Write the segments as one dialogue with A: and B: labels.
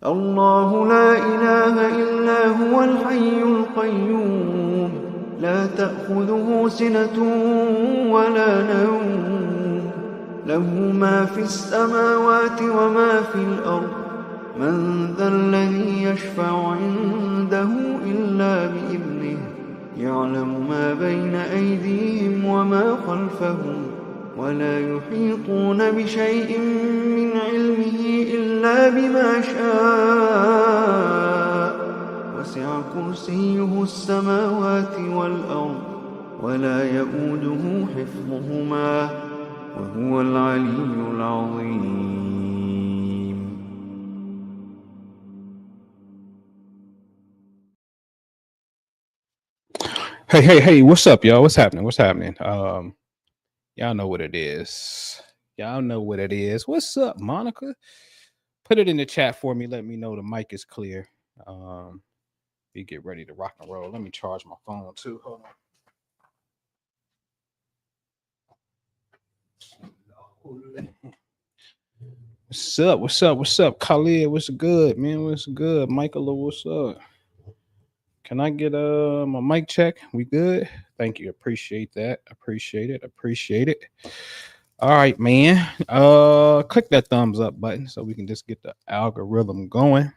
A: الله لا إله إلا هو الحي القيوم لا تأخذه سنة ولا نوم له ما في السماوات وما في الأرض من ذا الذي يشفع عنده إلا بإذنه يعلم ما بين أيديهم وما خلفهم ولا يحيطون بشيء من علمه إلا بما شاء وسع كرسيه السماوات والأرض ولا يؤوده حفظهما وهو العلي العظيم.
B: Hey, what's up, y'all? What's happening? Y'all know what it is. What's up, Monica? Put it in the chat for me. Let me know the mic is clear. We get ready to rock and roll. Let me charge my phone too. Hold on. What's up, Khalid? What's good, man? What's good? Michael, what's up? Can I get my mic check? We good? Thank you. Appreciate that. Appreciate it. All right, man. Click that thumbs up button so we can just get the algorithm going.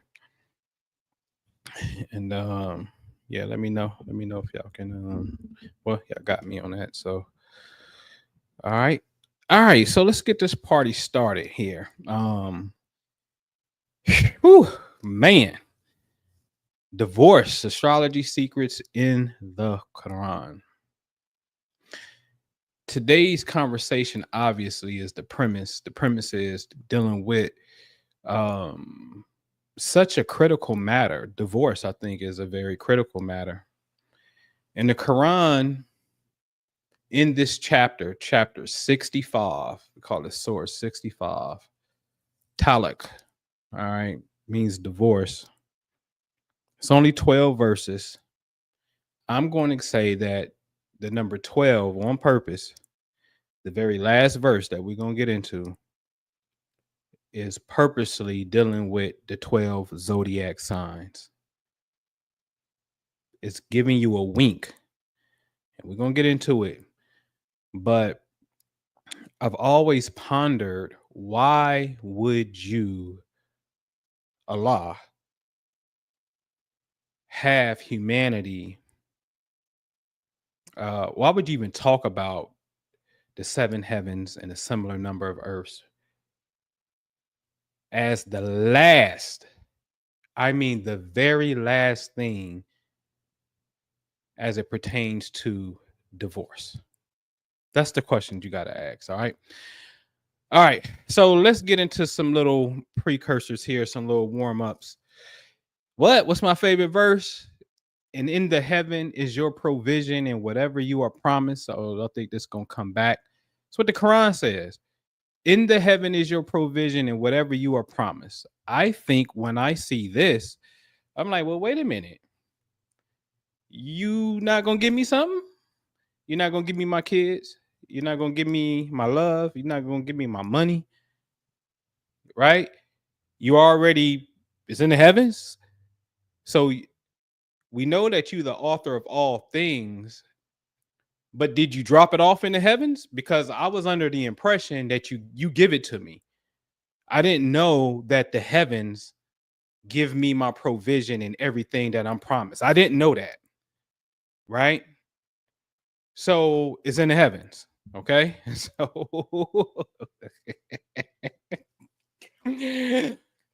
B: And yeah, let me know if y'all can well, y'all got me on that. So all right. So let's get this party started here. Whew, man. Divorce, astrology secrets in the Quran. Today's conversation obviously is the premise. The premise is dealing with such a critical matter. Divorce, I think, is a very critical matter. In the Quran, in this chapter 65, we call it Surah 65, Talaq, all right, means divorce. It's only 12 verses. I'm going to say that the number 12 on purpose, the very last verse that we're going to get into, is purposely dealing with the 12 zodiac signs. It's giving you a wink, and we're going to get into it. But I've always pondered, why would you, Allah, have humanity? Why would you even talk about the 7 heavens and a similar number of earths as the last, I mean the very last thing as it pertains to divorce? That's the question you got to ask. All right. So let's get into some little precursors here, some little warm-ups. What's my favorite verse? And in the heaven is your provision and whatever you are promised. So I think this is going to come back. That's what the Quran says. In the heaven is your provision and whatever you are promised. I think when I see this, I'm like, well, wait a minute. You not going to give me something? You're not going to give me my kids? You're not going to give me my love? You're not going to give me my money? Right? You already is in the heavens. So we know that you're the author of all things, but did you drop it off in the heavens? Because I was under the impression that you give it to me. I didn't know that the heavens give me my provision and everything that I'm promised. I didn't know that. Right? So it's in the heavens. Okay. So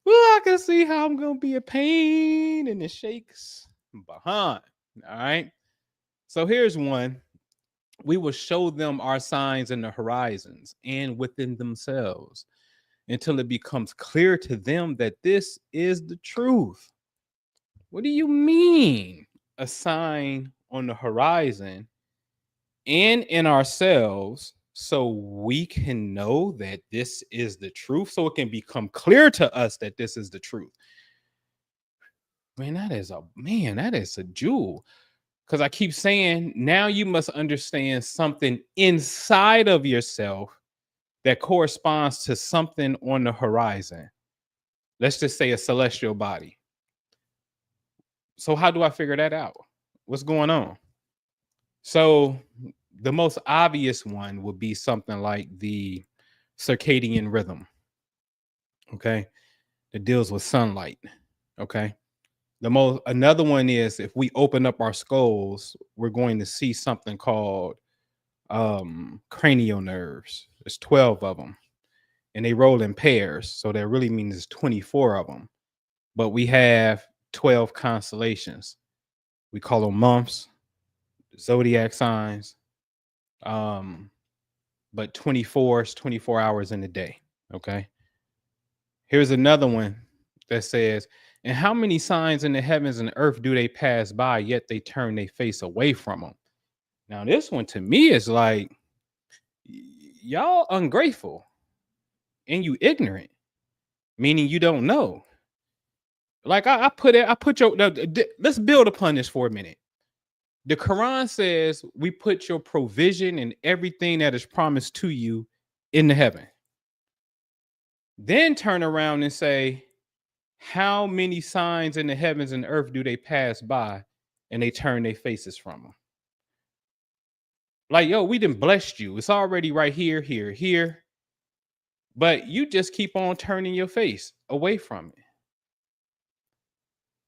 B: well, I can see how I'm gonna be a pain in the shakes behind. All right. So here's one. We will show them our signs in the horizons and within themselves until it becomes clear to them that this is the truth. What do you mean, a sign on the horizon and in ourselves, so we can know that this is the truth, so it can become clear to us that this is the truth? Man, that is a jewel. Because I keep saying, now you must understand something inside of yourself that corresponds to something on the horizon. Let's just say a celestial body. So how do I figure that out? What's going on? So the most obvious one would be something like the circadian rhythm, okay, that deals with sunlight, okay. Another one is if we open up our skulls, we're going to see something called cranial nerves. There's 12 of them, and they roll in pairs, so that really means there's 24 of them. But we have 12 constellations. We call them months, zodiac signs. But 24 is 24 hours in a day. Okay. Here's another one that says, and how many signs in the heavens and earth do they pass by, yet they turn their face away from them? Now, this one to me is like, y'all ungrateful and you ignorant, meaning you don't know. Like I put your, let's build upon this for a minute. The Quran says we put your provision and everything that is promised to you in the heaven. Then turn around and say, how many signs in the heavens and earth do they pass by and they turn their faces from them? Like, yo, we done blessed you. It's already right here, here, here. But you just keep on turning your face away from it.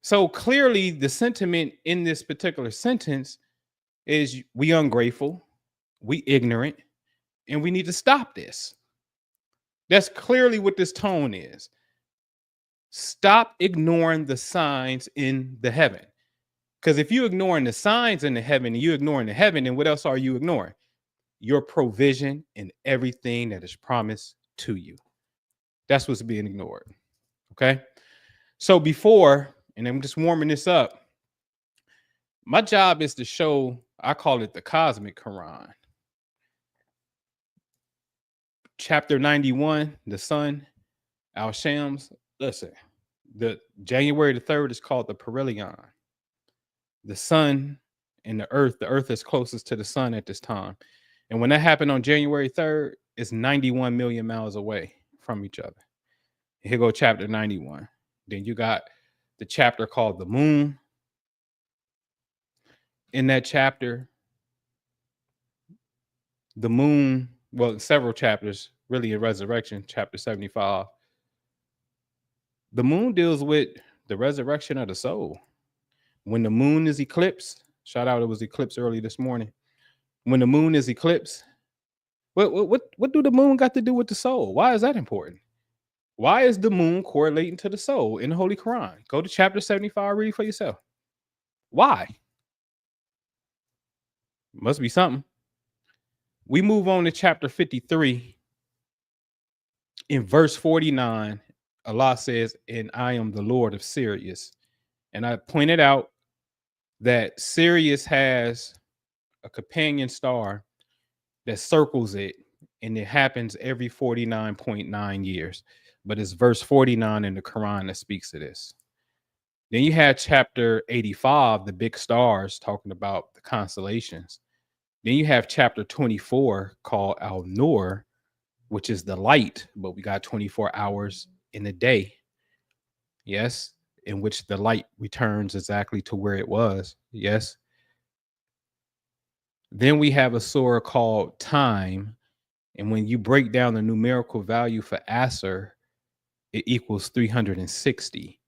B: So clearly the sentiment in this particular sentence is we ungrateful, we ignorant, and we need to stop this. That's clearly what this tone is. Stop ignoring the signs in the heaven. Because if you're ignoring the signs in the heaven and you're ignoring the heaven, then what else are you ignoring? Your provision and everything that is promised to you. That's what's being ignored. Okay. So before, and I'm just warming this up, my job is to show, I call it the cosmic Quran. Chapter 91, the sun, Al Shams. Listen, the January the 3rd is called the Perihelion. The sun and the earth is closest to the sun at this time. And when that happened on January 3rd, it's 91 million miles away from each other. Here go chapter 91. Then you got the chapter called the moon. In that chapter, the moon, well, several chapters, really in Resurrection, chapter 75. The moon deals with the resurrection of the soul. When the moon is eclipsed, shout out, it was eclipsed early this morning. When the moon is eclipsed, what do the moon got to do with the soul? Why is that important? Why is the moon correlating to the soul in the Holy Quran? Go to chapter 75, read it for yourself. Why? Must be something. We move on to chapter 53. In verse 49, Allah says, and I am the Lord of Sirius. And I pointed out that Sirius has a companion star that circles it, and it happens every 49.9 years. But it's verse 49 in the Quran that speaks to this. Then you had chapter 85, the big stars, talking about the constellations. Then you have chapter 24 called Al-Nur, which is the light, but we got 24 hours in a day. Yes, in which the light returns exactly to where it was. Yes. Then we have a surah called Time. And when you break down the numerical value for Asr, it equals 360.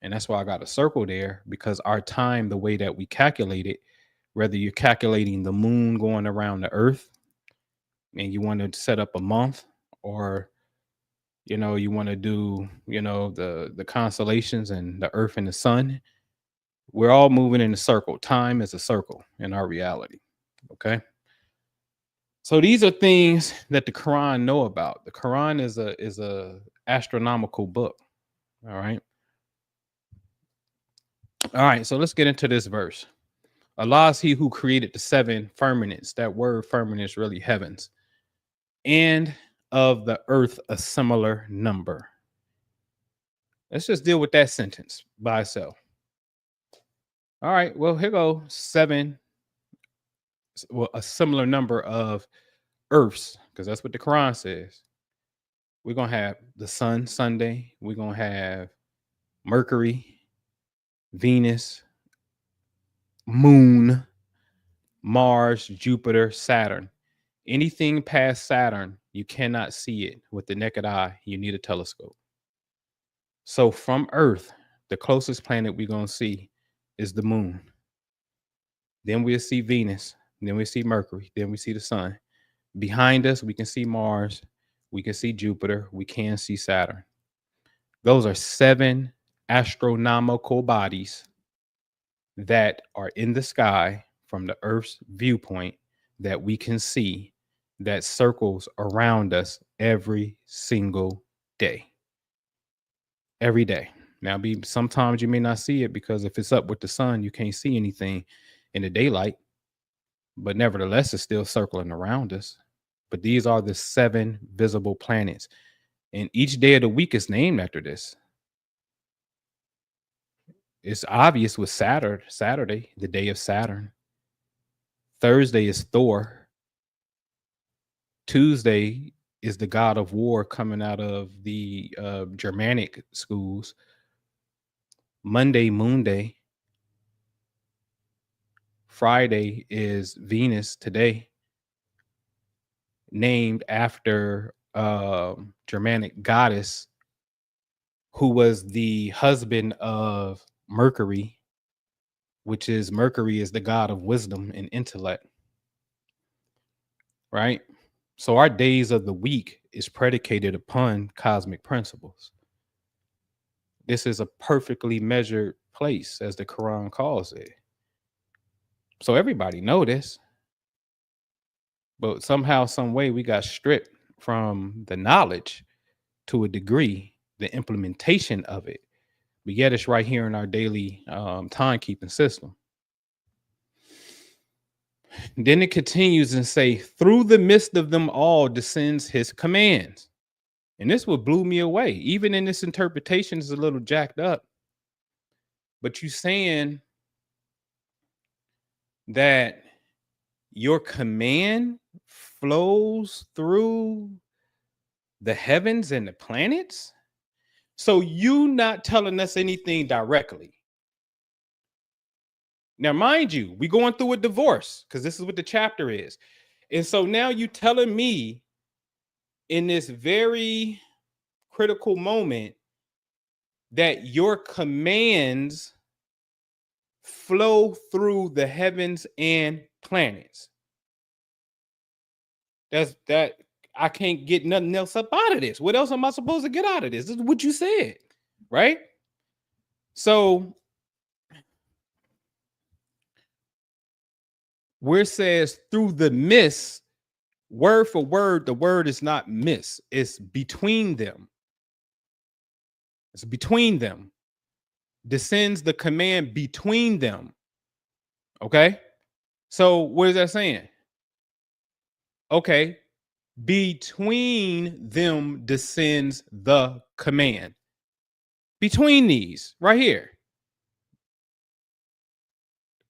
B: And that's why I got a circle there, because our time, the way that we calculate it, whether you're calculating the moon going around the earth and you want to set up a month, or you want to do the constellations and the earth and the sun, we're all moving in a circle. Time is a circle in our reality. Okay, so these are things that the Quran know about. The Quran is a astronomical book. All right, so let's get into this verse. Allah is he who created the seven firmaments. That word firmament is really heavens. And of the earth a similar number. Let's just deal with that sentence by itself. All right, well, here go seven, well, a similar number of earths, because that's what the Quran says. We're going to have the sun Sunday. We're going to have Mercury, Venus, Moon, Mars, Jupiter, Saturn. Anything past Saturn, you cannot see it with the naked eye. You need a telescope. So from Earth, the closest planet we're going to see is the moon. Then we'll see Venus. Then we see Mercury. Then we see the sun. Behind us, we can see Mars. We can see Jupiter. We can see Saturn. Those are 7 astronomical bodies that are in the sky from the Earth's viewpoint that we can see, that circles around us every single day. Every day. Now, sometimes you may not see it because if it's up with the sun, you can't see anything in the daylight. But nevertheless, it's still circling around us. But these are the 7 visible planets. And each day of the week is named after this. It's obvious with Saturday, the day of Saturn. Thursday is Thor. Tuesday is the god of war coming out of the Germanic schools. Monday, Moon Day. Friday is Venus today, named after Germanic goddess who was the husband of Mercury, which is Mercury is the god of wisdom and intellect. Right? So our days of the week is predicated upon cosmic principles. This is a perfectly measured place, as the Quran calls it. So everybody know this. But somehow, some way, we got stripped from the knowledge to a degree, the implementation of it. But yet it's right here in our daily timekeeping system. Then it continues and say, through the midst of them all descends his commands. And this what blew me away. Even in this interpretation is a little jacked up. But you saying that your command flows through the heavens and the planets? So you not telling us anything directly. Now, mind you, we going through a divorce because this is what the chapter is. And so now you telling me in this very critical moment that your commands flow through the heavens and planets. That I can't get nothing else up out of this. What else am I supposed to get out of this? This is what you said, right? So where it says through the mist, word for word, the word is not miss, it's between them. It's between them. Descends the command between them. Okay. So what is that saying? Okay. Between them descends the command. Between these right here.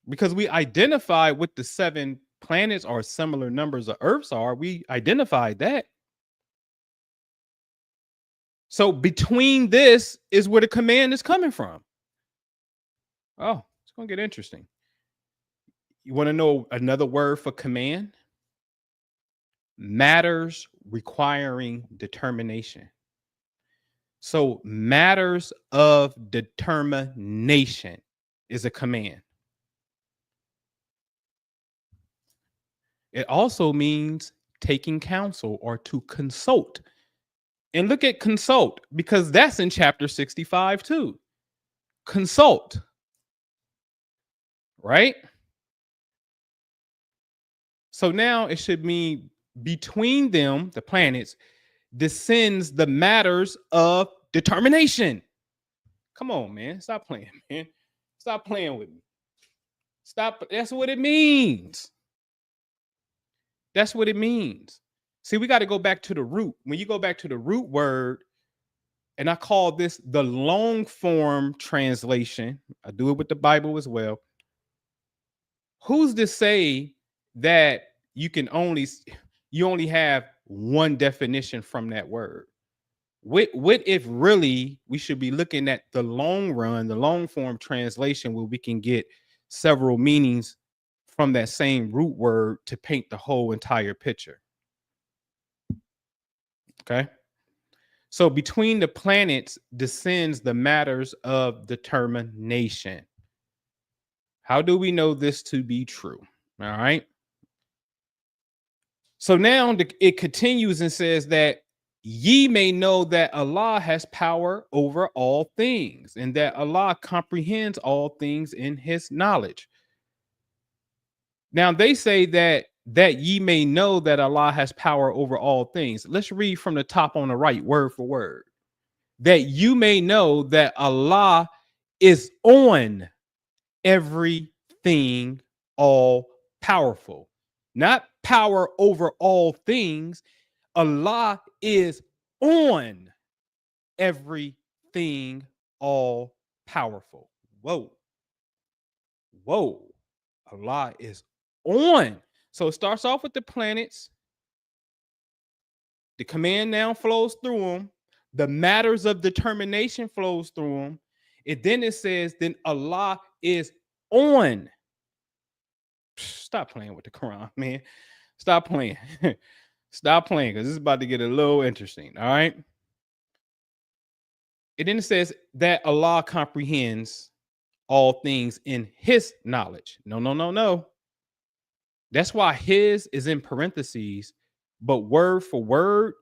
B: Because we identify what the 7 planets or similar numbers of Earths are. We identified that. So between this is where the command is coming from. Oh, it's going to get interesting. You want to know another word for command? Matters requiring determination. So matters of determination is a command. It also means taking counsel or to consult. And look at consult, because that's in chapter 65 too. Consult. Right? So now it should mean between them, the planets, descends the matters of determination. Come on, man. Stop playing, man. Stop playing with me. Stop. That's what it means. That's what it means. See, we got to go back to the root. When you go back to the root word, and I call this the long form translation. I do it with the Bible as well. Who's to say that you only have one definition from that word? What if really we should be looking at the long run, the long form translation, where we can get several meanings from that same root word to paint the whole entire picture. Okay. So between the planets descends the matters of determination. How do we know this to be true? All right. So now it continues and says that ye may know that Allah has power over all things and that Allah comprehends all things in his knowledge. Now they say that ye may know that Allah has power over all things. Let's read from the top on the right, word for word. That you may know that Allah is on everything, all powerful, not power over all things. Allah is on everything, all powerful. Whoa. Whoa. Allah is on. So it starts off with the planets. The command now flows through them. The matters of determination flows through them. And then it says, then Allah is on. Stop playing with the Quran, man. Stop playing. Stop playing, because this is about to get a little interesting. All right. And then it says that Allah comprehends all things in his knowledge. No, no, no, no. That's why his is in parentheses, but word for word,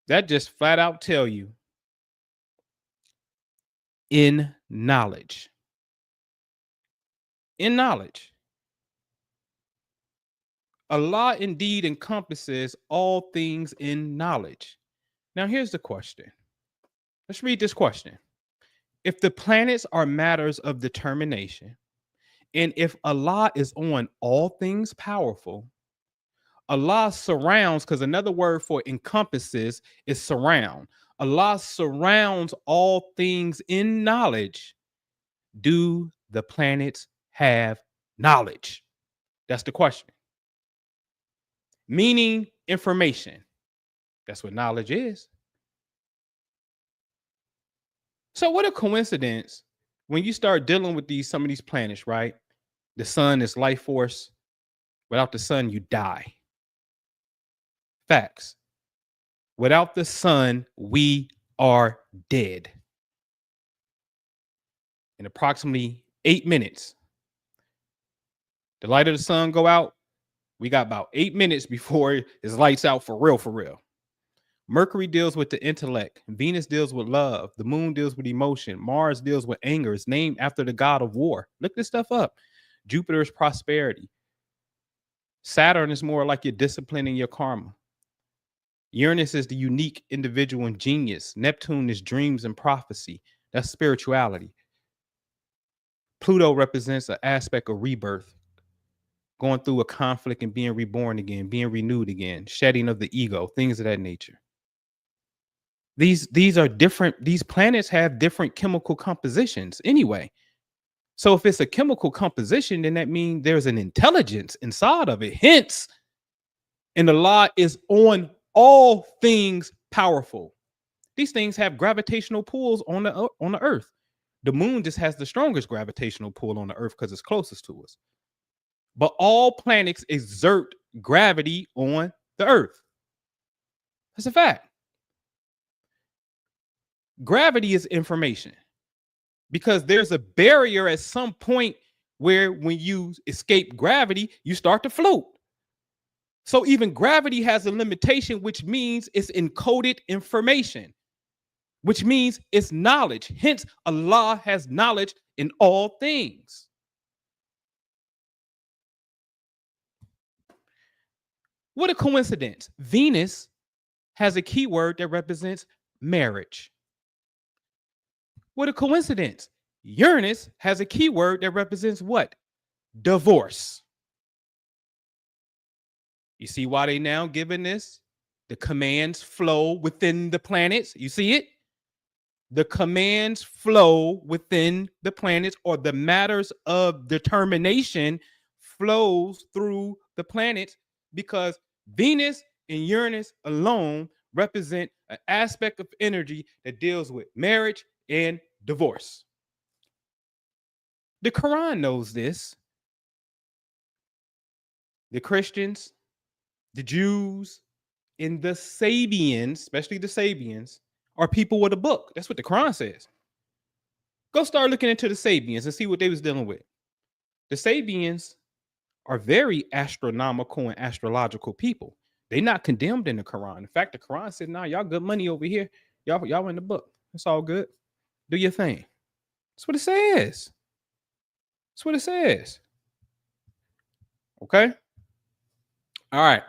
B: that just flat out tell you in knowledge. In knowledge. Allah indeed encompasses all things in knowledge. Now, here's the question. Let's read this question. If the planets are matters of determination, and if Allah is on all things powerful, Allah surrounds, because another word for encompasses is surround. Allah surrounds all things in knowledge. Do the planets have knowledge? That's the question. Meaning information. That's what knowledge is. So what a coincidence when you start dealing with some of these planets, right? The sun is life force. Without the sun, you die. Facts. Without the sun, we are dead. In approximately 8 minutes, the light of the sun go out. We got about 8 minutes before it's lights out for real, for real. Mercury deals with the intellect. Venus deals with love. The moon deals with emotion. Mars deals with anger. It's named after the god of war. Look this stuff up. Jupiter is prosperity. Saturn is more like your discipline and your karma. Uranus is the unique individual and genius. Neptune is dreams and prophecy. That's spirituality. Pluto represents an aspect of rebirth, going through a conflict and being reborn again, being renewed again, shedding of the ego, things of that nature. These are different. These planets have different chemical compositions anyway. So if it's a chemical composition, then that means there's an intelligence inside of it. Hence, and Allah is on all things powerful. These things have gravitational pulls on the earth. The moon just has the strongest gravitational pull on the earth because it's closest to us. But all planets exert gravity on the earth. That's a fact. Gravity is information because there's a barrier at some point where when you escape gravity, you start to float. So even gravity has a limitation, which means it's encoded information, which means it's knowledge. Hence, Allah has knowledge in all things. What a coincidence. Venus has a keyword that represents marriage. What a coincidence. Uranus has a keyword that represents what? Divorce. You see why they now given this? The commands flow within the planets. You see it? The commands flow within the planets, or the matters of determination flows through the planets, because Venus and Uranus alone represent an aspect of energy that deals with marriage and divorce. The Quran knows this. The Christians, the Jews, and the Sabians, especially the Sabians, are people with a book. That's what the Quran says. Go start looking into the Sabians and see what they was dealing with. The Sabians are very astronomical and astrological people. They're not condemned in the Quran. In fact, the Quran said, "Nah, y'all good money over here. Y'all in the book. It's all good. Do your thing." That's what it says. That's what it says. Okay. All right.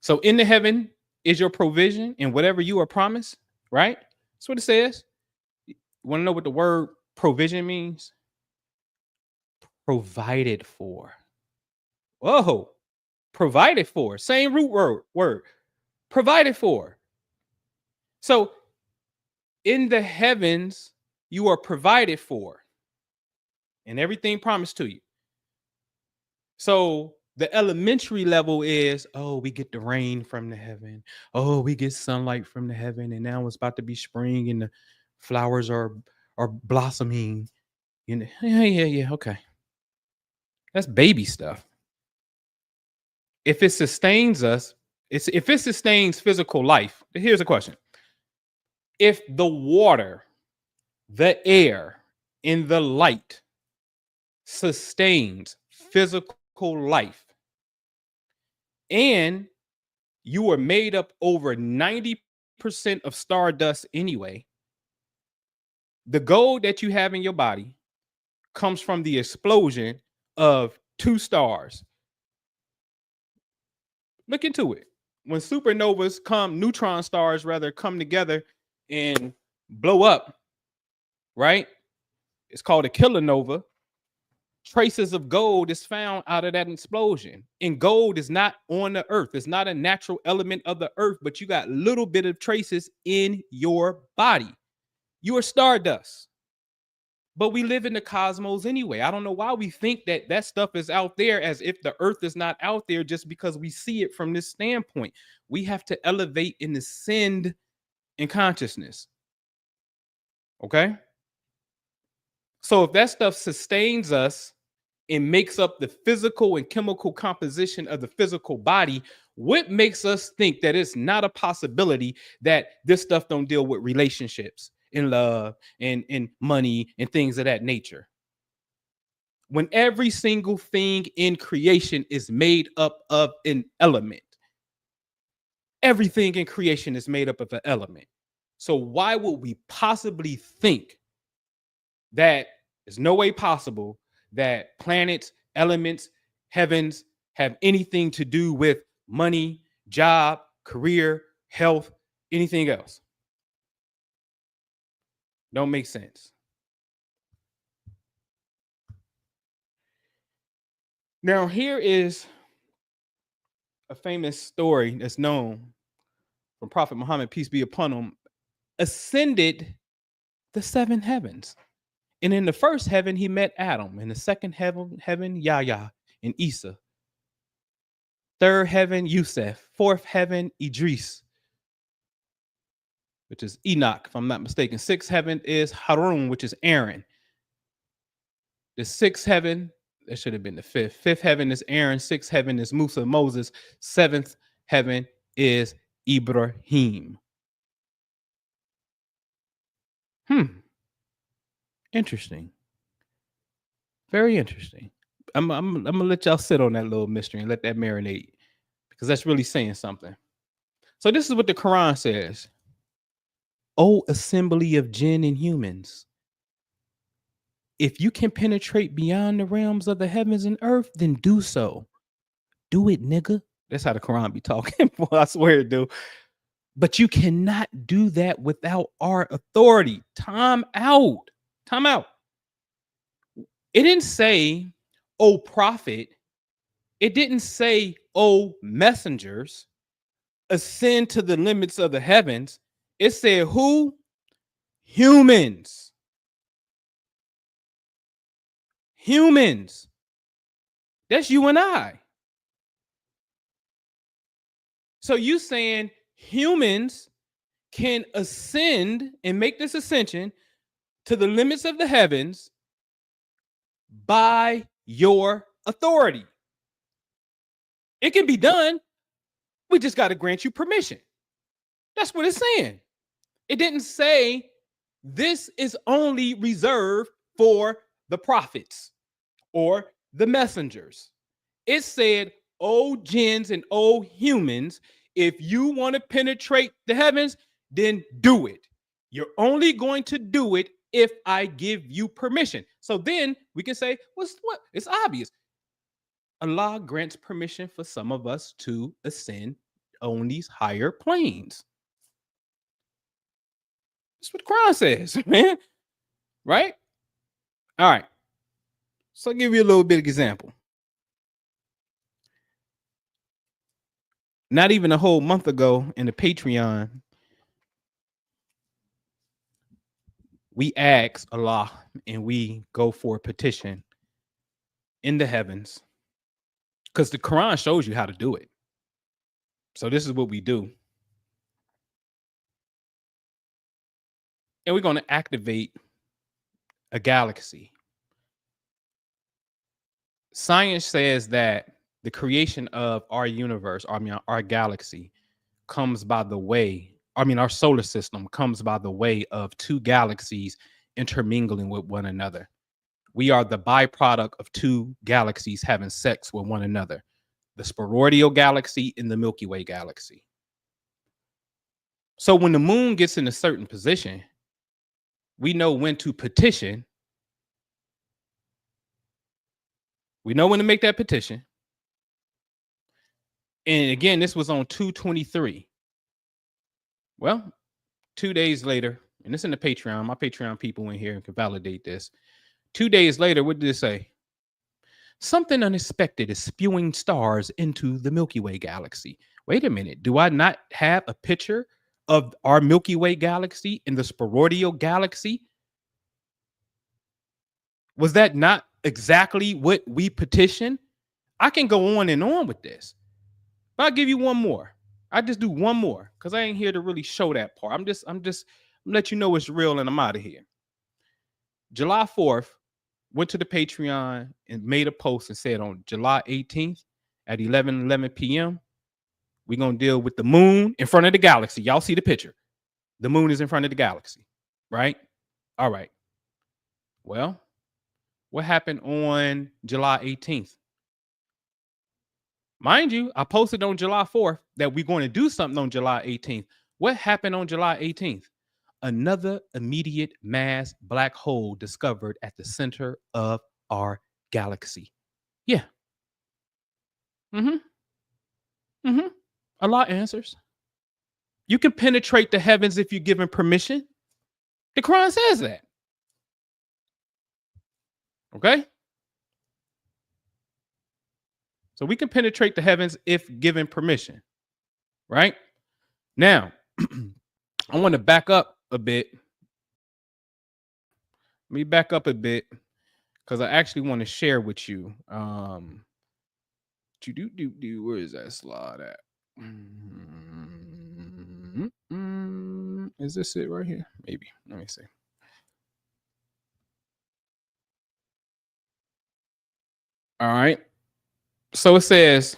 B: So in the heaven is your provision and whatever you are promised, right? That's what it says. You want to know what the word provision means? Provided for. Whoa. Provided for. Same root word. Provided for. So in the heavens, you are provided for and everything promised to you. So the elementary level is, oh, we get the rain from the heaven. Oh, we get sunlight from the heaven. And now it's about to be spring and the flowers are blossoming. You know, yeah. Okay. That's baby stuff. If it sustains us, if it sustains physical life, here's a question. If the water, the air, and the light sustains physical life, and you are made up over 90% of stardust anyway, the gold that you have in your body comes from the explosion of two stars. Look into it. When supernovas come, neutron stars rather come together and blow up, right? It's called a kilonova. Traces of gold is found out of that explosion. And gold is not on the earth. It's not a natural element of the earth, but you got little bit of traces in your body. You are stardust. But we live in the cosmos anyway. I don't know why we think that that stuff is out there, as if the earth is not out there just because we see it from this standpoint. We have to elevate and ascend in consciousness. Okay? So if that stuff sustains us and makes up the physical and chemical composition of the physical body, what makes us think that it's not a possibility that this stuff don't deal with relationships and love and money and things of that nature? When every single thing in creation is made up of an element. Everything in creation is made up of an element. So why would we possibly think that there's no way possible that planets, elements, heavens have anything to do with money, job, career, health, anything else? Don't make sense. Now, here is a famous story that's known from Prophet Muhammad, peace be upon him, ascended the seven heavens. And in the first heaven, he met Adam. In the second heaven, Yahya and Isa. Third heaven, Yusuf. Fourth heaven, Idris, which is Enoch, if I'm not mistaken. Sixth heaven is Harun, which is Aaron. The sixth heaven, that should have been the fifth. Fifth heaven is Aaron. Sixth heaven is Musa, Moses. Seventh heaven is Ibrahim. Interesting. Very interesting. I'm gonna let y'all sit on that little mystery and let that marinate, because that's really saying something. So this is what the Quran says. O assembly of jinn and humans, if you can penetrate beyond the realms of the heavens and earth, then do so. Do it, nigga. That's how the Quran be talking. Boy, I swear it do. But you cannot do that without our authority. Time out. Time out. It didn't say, "Oh prophet." It didn't say, "Oh messengers, ascend to the limits of the heavens." It said who? Humans. Humans. That's you and I. So you saying humans can ascend and make this ascension to the limits of the heavens by your authority. It can be done. We just got to grant you permission. That's what it's saying. It didn't say this is only reserved for the prophets or the messengers. It said, oh, jinns and oh, humans, if you want to penetrate the heavens, then do it. You're only going to do it if I give you permission. So then we can say, what? It's obvious. Allah grants permission for some of us to ascend on these higher planes. That's what the Quran says, man. Right? All right. So I'll give you a little bit of example. Not even a whole month ago in the Patreon, we ask Allah and we go for a petition in the heavens because the Quran shows you how to do it. So this is what we do. And we're going to activate a galaxy. Science says that the creation of our universe, our galaxy, comes by the way, our solar system comes by the way of two galaxies intermingling with one another. We are the byproduct of two galaxies having sex with one another, the sporoidal galaxy and the Milky Way galaxy. So when the moon gets in a certain position, we know when to petition. We know when to make that petition. And again, this was on 2/23. Well, 2 days later, and it's in the Patreon. My Patreon people in here can validate this. 2 days later, what did it say? Something unexpected is spewing stars into the Milky Way galaxy. Wait a minute. Do I not have a picture of our Milky Way galaxy in the sporoidal galaxy? Was that not exactly what we petitioned? I can go on and on with this. But I'll give you one more. I just do one more because I ain't here to really show that part. I'm let you know it's real and I'm out of here. July 4th, went to the Patreon and made a post and said on July 18th at 11 p.m., we're going to deal with the moon in front of the galaxy. Y'all see the picture. The moon is in front of the galaxy, right? All right. Well, what happened on July 18th? Mind you, I posted on July 4th that we're going to do something on July 18th. What happened on July 18th? Another immediate mass black hole discovered at the center of our galaxy. Yeah. Allah answers. You can penetrate the heavens if you're given permission. The Quran says that. Okay? So we can penetrate the heavens if given permission, right? Now, I want to back up a bit. Let me back up a bit because I actually want to share with you. Where is that slide at? Is this it right here? Maybe. Let me see. All right. So it says,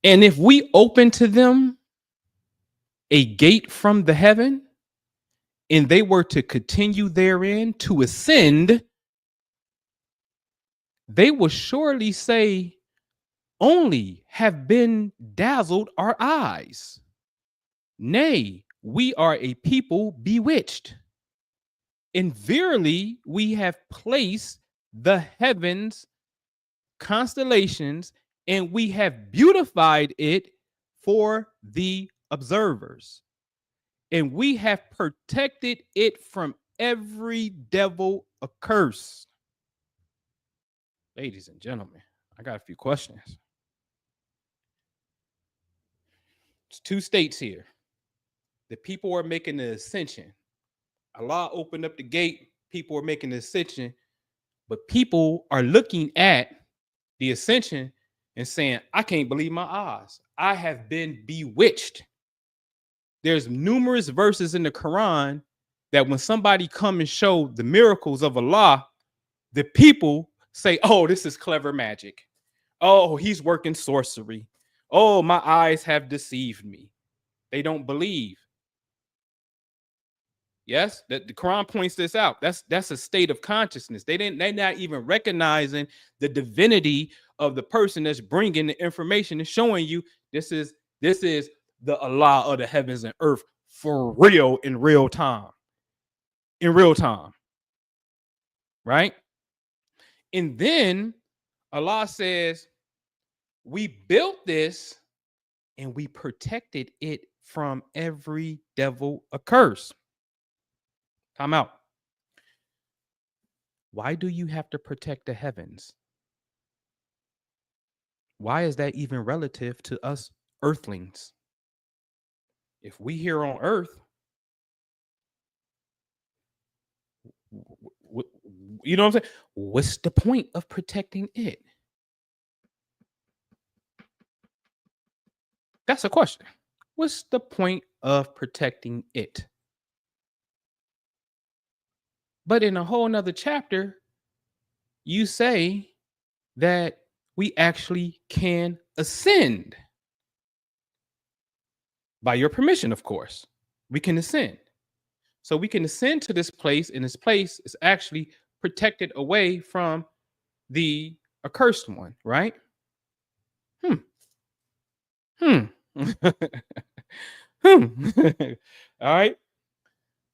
B: and if we open to them a gate from the heaven, and they were to continue therein to ascend, they will surely say, only have been dazzled our eyes. Nay, we are a people bewitched. And verily, we have placed the heavens, constellations, and we have beautified it for the observers. And we have protected it from every devil accursed. Ladies and gentlemen, I got a few questions. It's 2 states here. The people are making the ascension. Allah opened up the gate. People are making the ascension. But people are looking at the ascension and saying, I can't believe my eyes. I have been bewitched. There's numerous verses in the Quran that when somebody come and show the miracles of Allah, the people say, oh, this is clever magic. Oh, he's working sorcery. Oh, my eyes have deceived me. They don't believe. Yes, that the Quran points this out. That's a state of consciousness. They're not even recognizing the divinity of the person that's bringing the information and showing you this is the Allah of the heavens and earth for real in real time. In real time. Right? And then Allah says, we built this and we protected it from every devil a curse. Time out. Why do you have to protect the heavens? Why is that even relative to us earthlings? If we here on earth, you know what I'm saying? What's the point of protecting it? That's a question. What's the point of protecting it? But in a whole nother chapter, you say that we actually can ascend. By your permission, of course. We can ascend. So we can ascend to this place, and this place is actually protected away from the accursed one, right? Hmm. All right.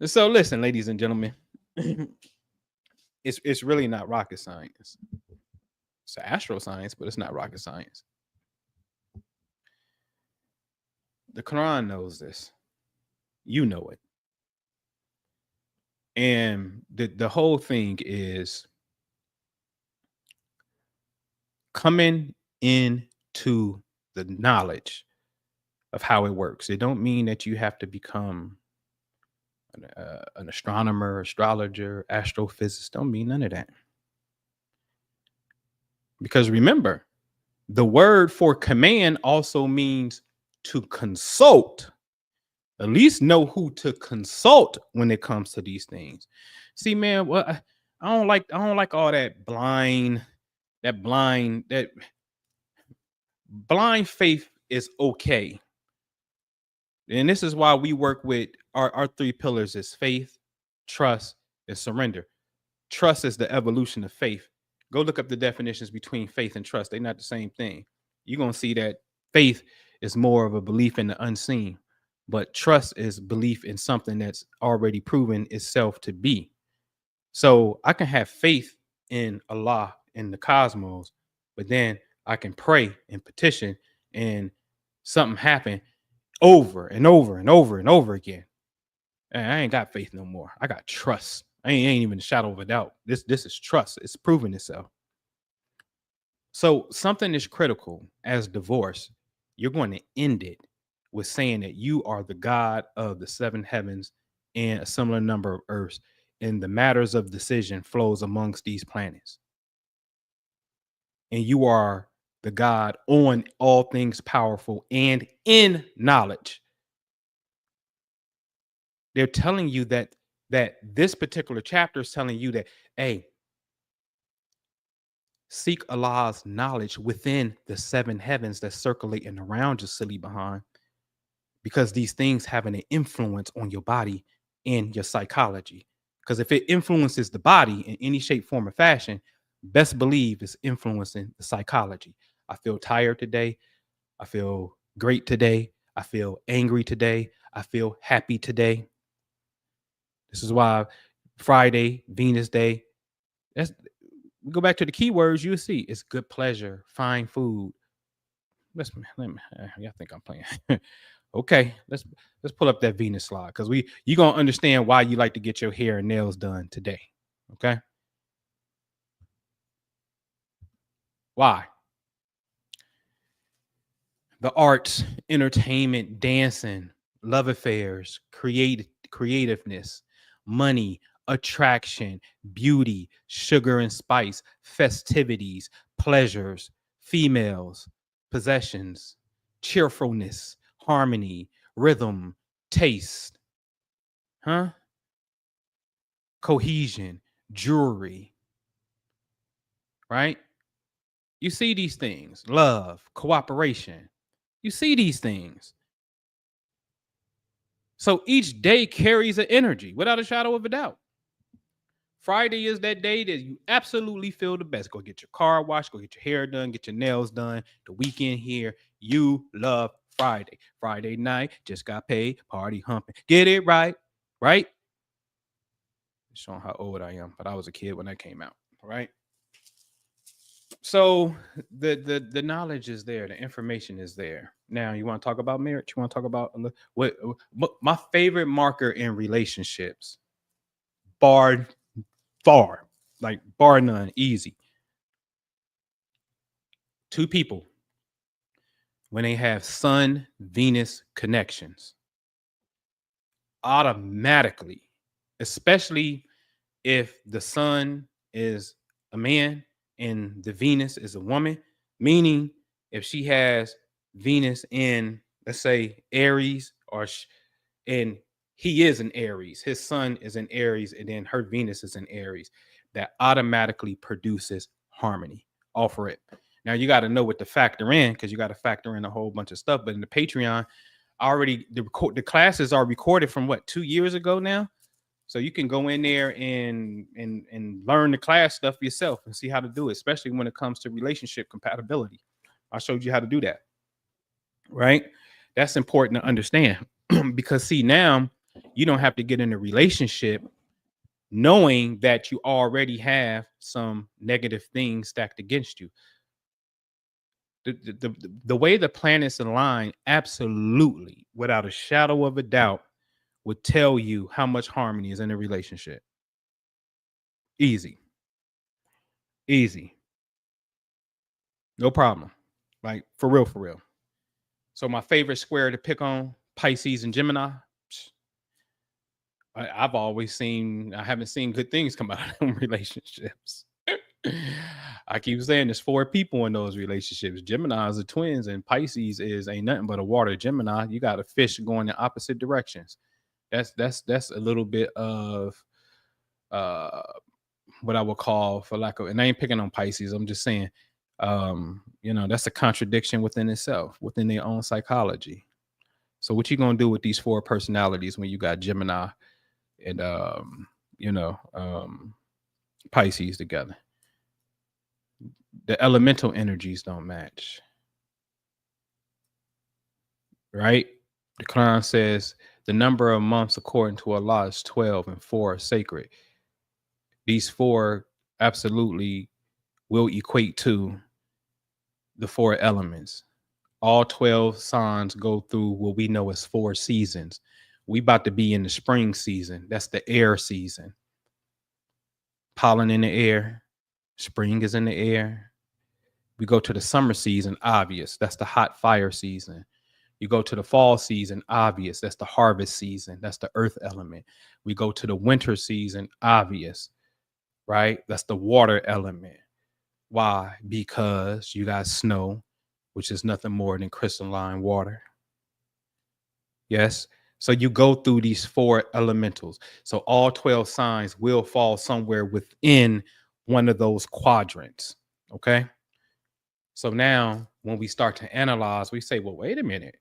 B: So listen, ladies and gentlemen, it's really not rocket science. It's astro science, but it's not rocket science. The Quran knows this. You know it. And the whole thing is coming into the knowledge of how it works. It don't mean that you have to become an astronomer, astrologer, astrophysicist. Don't mean none of that. Because remember, the word for command also means to consult. At least know who to consult when it comes to these things. See, man, I don't like all that blind faith is okay. And this is why we work with our three pillars is faith, trust, and surrender. Trust is the evolution of faith. Go look up the definitions between faith and trust. They're not the same thing. You're going to see that faith is more of a belief in the unseen, but trust is belief in something that's already proven itself to be. So I can have faith in Allah, in the cosmos, but then I can pray and petition and something happen over and over and over and over again. And I ain't got faith no more. I got trust. I ain't even a shadow of a doubt. This is trust. It's proven itself. So something is critical as divorce. You're going to end it with saying that you are the God of the seven heavens and a similar number of earths, and the matters of decision flows amongst these planets. And you are the God on all things powerful and in knowledge. They're telling you that this particular chapter is telling you that, hey, seek Allah's knowledge within the seven heavens that circulate and around your silly behind, because these things have an influence on your body and your psychology. Because if it influences the body in any shape, form, or fashion, best believe it's influencing the psychology. I feel tired today. I feel great today. I feel angry today. I feel happy today. This is why Friday, Venus Day, we go back to the keywords, you'll see it's good pleasure, fine food. Let me y'all think I'm playing. Okay, let's pull up that Venus slide, because you're gonna understand why you like to get your hair and nails done today. Okay. Why? The arts, entertainment, dancing, love affairs, creativeness, money, attraction, beauty, sugar and spice, festivities, pleasures, females, possessions, cheerfulness, harmony, rhythm, taste, cohesion, jewelry, right? You see these things, love, cooperation. You see these things. So each day carries an energy without a shadow of a doubt. Friday is that day that you absolutely feel the best. Go get your car washed, go get your hair done, get your nails done. The weekend here, you love Friday. Friday night, just got paid, party humping. Get it right, right? Showing how old I am, but I was a kid when that came out, right? So the knowledge is there, the information is there. Now you want to talk about marriage? You want to talk about what my favorite marker in relationships, bar far, like bar none, easy. Two people when they have Sun Venus connections, automatically, especially if the Sun is a man and the Venus is a woman, meaning if she has Venus in, let's say, Aries, and he is in Aries, his Sun is in Aries, and then her Venus is in Aries, that automatically produces harmony. Offer it. Now you got to know what to factor in, because you got to factor in a whole bunch of stuff. But in the Patreon, already the classes are recorded from what, 2 years ago now. So you can go in there and learn the class stuff yourself and see how to do it, especially when it comes to relationship compatibility. I showed you how to do that, right? That's important to understand because see, now you don't have to get in a relationship knowing that you already have some negative things stacked against you. The way the planets align, absolutely, without a shadow of a doubt, would tell you how much harmony is in a relationship. Easy. No problem. Like for real, for real. So my favorite square to pick on, Pisces and Gemini. I haven't seen good things come out of them relationships. I keep saying there's 4 people in those relationships. Geminis are twins, and Pisces ain't nothing but a water Gemini. You got a fish going in opposite directions. That's a little bit of what I would call, for lack of, and I ain't picking on Pisces. I'm just saying, that's a contradiction within itself, within their own psychology. So what you gonna do with these 4 personalities when you got Gemini and Pisces together? The elemental energies don't match, right? The Quran says the number of months according to Allah is 12 and 4 are sacred. These 4 absolutely will equate to the 4 elements. All 12 signs go through what we know as 4 seasons. We about to be in the spring season. That's the air season. Pollen in the air. Spring is in the air. We go to the summer season, obvious. That's the hot fire season. You go to the fall season, obvious. That's the harvest season. That's the earth element. We go to the winter season, obvious, right? That's the water element. Why? Because you got snow, which is nothing more than crystalline water. Yes. So you go through these 4 elementals. So all 12 signs will fall somewhere within one of those quadrants. Okay. So now when we start to analyze, we say, well, wait a minute.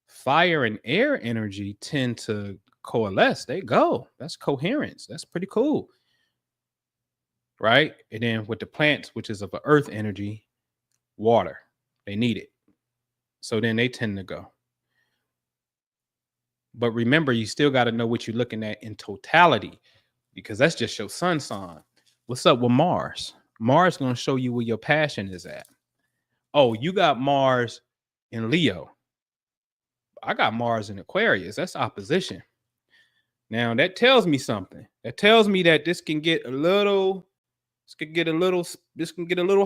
B: Fire and air energy tend to coalesce. They go. That's coherence. That's pretty cool. Right. And then with the plants, which is of the earth energy, water, they need it. So then they tend to go. But remember, you still got to know what you're looking at in totality, because that's just your sun sign. What's up with Mars? Mars going to show you where your passion is at. Oh, you got Mars in Leo. I got Mars in Aquarius. That's opposition. Now that tells me something. That tells me that this can get a little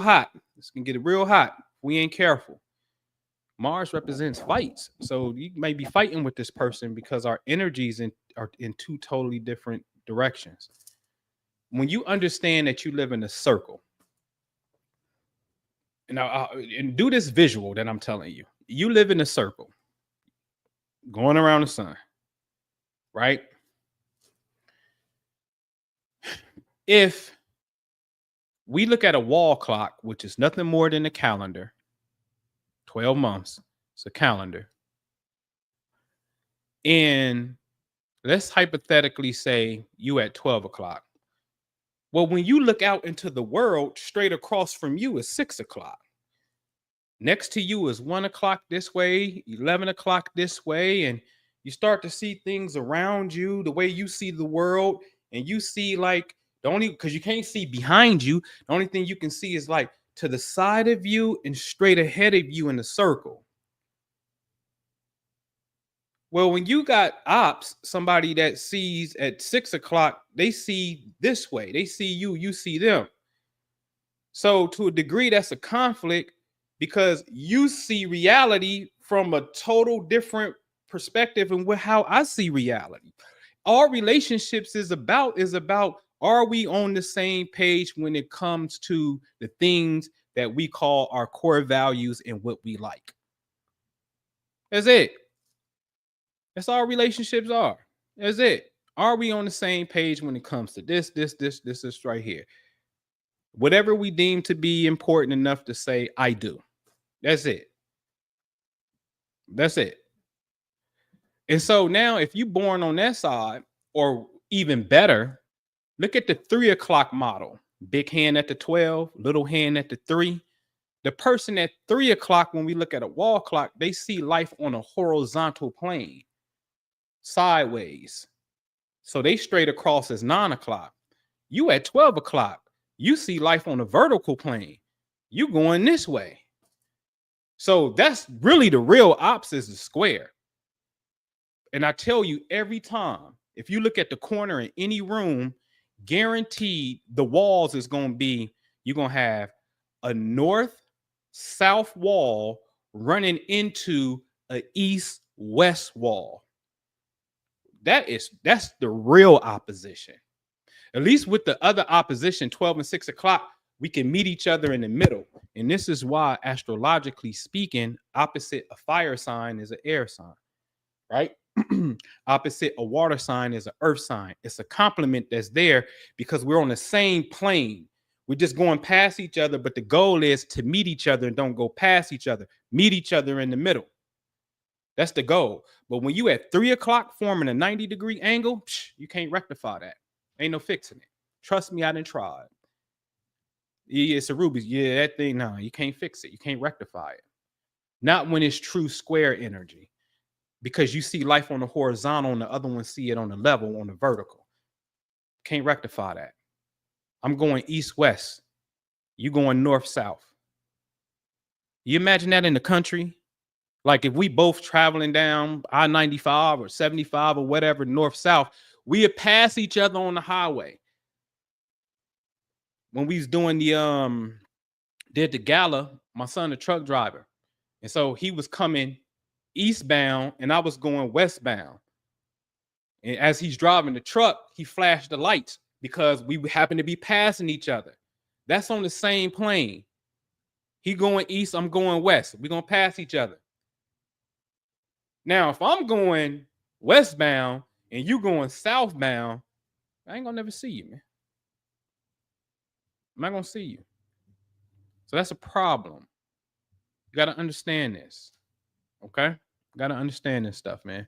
B: hot. This can get real hot if we ain't careful. Mars represents fights. So you may be fighting with this person because our energies are in 2 totally different directions. When you understand that you live in a circle, and do this visual that I'm telling you. you live in a circle going around the sun, right? If we look at a wall clock, which is nothing more than a calendar, 12 months, it's a calendar. And let's hypothetically say you at 12 o'clock. Well, when you look out into the world, straight across from you is 6 o'clock. Next to you is 1 o'clock this way, 11 o'clock this way. And you start to see things around you, the way you see the world. And you see like the only, because you can't see behind you, the only thing you can see is like to the side of you and straight ahead of you in a circle. Well, when you got ops, somebody that sees at 6 o'clock, they see this way. They see you, you see them. So to a degree, that's a conflict because you see reality from a total different perspective and how I see reality. Our relationships is about are we on the same page when it comes to the things that we call our core values and what we like? That's it. That's all relationships are. That's it. Are we on the same page when it comes to this right here? Whatever we deem to be important enough to say, I do. That's it. That's it. And so now, if you're born on that side, or even better, look at the 3 o'clock model. Big hand at the 12, little hand at the 3. The person at 3 o'clock, when we look at a wall clock, they see life on a horizontal plane, sideways. So they straight across as 9 o'clock. You at 12 o'clock, you see life on a vertical plane. You going this way. So that's really the real opposite is the square. And I tell you every time, if you look at the corner in any room, guaranteed the walls is going to be, you're going to have a north-south wall running into an east-west wall. That's the real opposition. At least with the other opposition, 12 and 6 o'clock, we can meet each other in the middle. And this is why, astrologically speaking, opposite a fire sign is an air sign, right? Opposite a water sign is an earth sign. It's a complement that's there because we're on the same plane. We're just going past each other, but the goal is to meet each other and don't go past each other. Meet each other in the middle. That's the goal. But when you at 3 o'clock forming a 90-degree angle, you can't rectify that. Ain't no fixing it. Trust me, I done tried. Yeah, it's a Rubik's. Yeah, that thing, no, you can't fix it. You can't rectify it. Not when it's true square energy. Because you see life on the horizontal and the other one see it on the level, on the vertical. Can't rectify that. I'm going east-west. You going north-south. You imagine that in the country? Like if we both traveling down I-95 or 75 or whatever, north-south, we would pass each other on the highway. When we was doing did the gala, my son, a truck driver. And so he was coming eastbound and I was going westbound. And as he's driving the truck, he flashed the lights because we happened to be passing each other. That's on the same plane. He going east, I'm going west. We're going to pass each other. Now, if I'm going westbound and you going southbound, I ain't going to never see you, man. I'm not going to see you. So that's a problem. You got to understand this. Okay? You got to understand this stuff, man.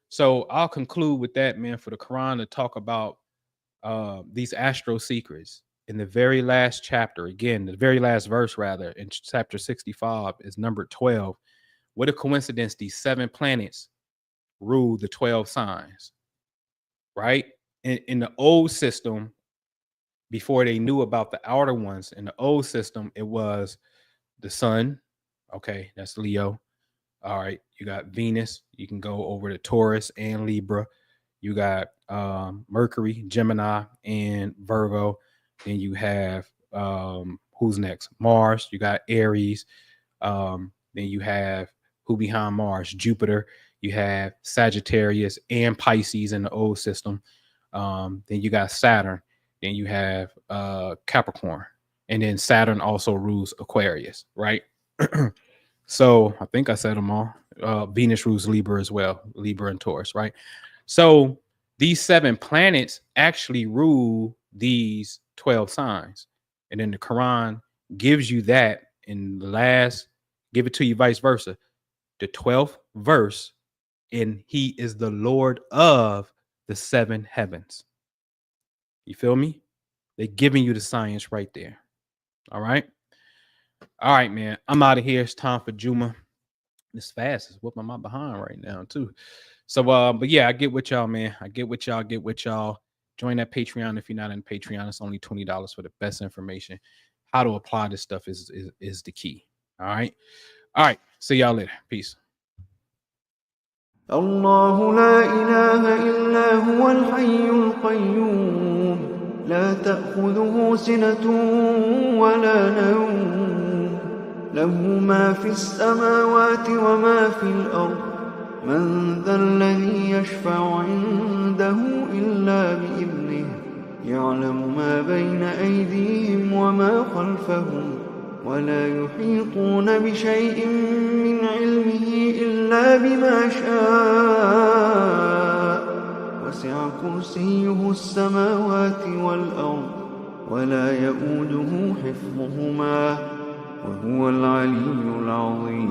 B: So I'll conclude with that, man, for the Quran to talk about these astro secrets. In the very last chapter, again, the very last verse, rather, in chapter 65 is number 12. What a coincidence, these 7 planets rule the 12 signs, right? In the old system, before they knew about the outer ones, in the old system, it was the sun. Okay, that's Leo. All right, you got Venus. You can go over to Taurus and Libra. You got Mercury, Gemini, and Virgo. Then you have who's next? Mars. You got Aries. Then you have who behind Mars? Jupiter. You have Sagittarius and Pisces in the old system. Then you got Saturn. Then you have Capricorn. And then Saturn also rules Aquarius, right? So I think I said them all. Venus rules Libra as well, Libra and Taurus, right? So these 7 planets actually rule these 12 signs. And then the Quran gives you that in the last, give it to you vice versa. The 12th verse, and he is the Lord of the 7 heavens. You feel me? They're giving you the science right there. All right. All right, man. I'm out of here. It's time for Juma. This fast is whooping my behind right now, too. So, but yeah, I get with y'all, man. I get with y'all. Join that Patreon if you're not in Patreon. It's only $20 for the best information. How to apply this stuff is the key. All right. All right. See y'all later. Peace.
A: الله لا إله إلا هو الحي القيوم لا تأخذه سنة ولا نوم له ما في السماوات وما في الأرض من ذا الذي يشفع عنده إلا بإذنه يعلم ما بين أيديهم وما خلفهم ولا يحيطون بشيء من علمه إلا بما شاء وسع كرسيه السماوات والأرض ولا يؤوده حفظهما وهو العلي العظيم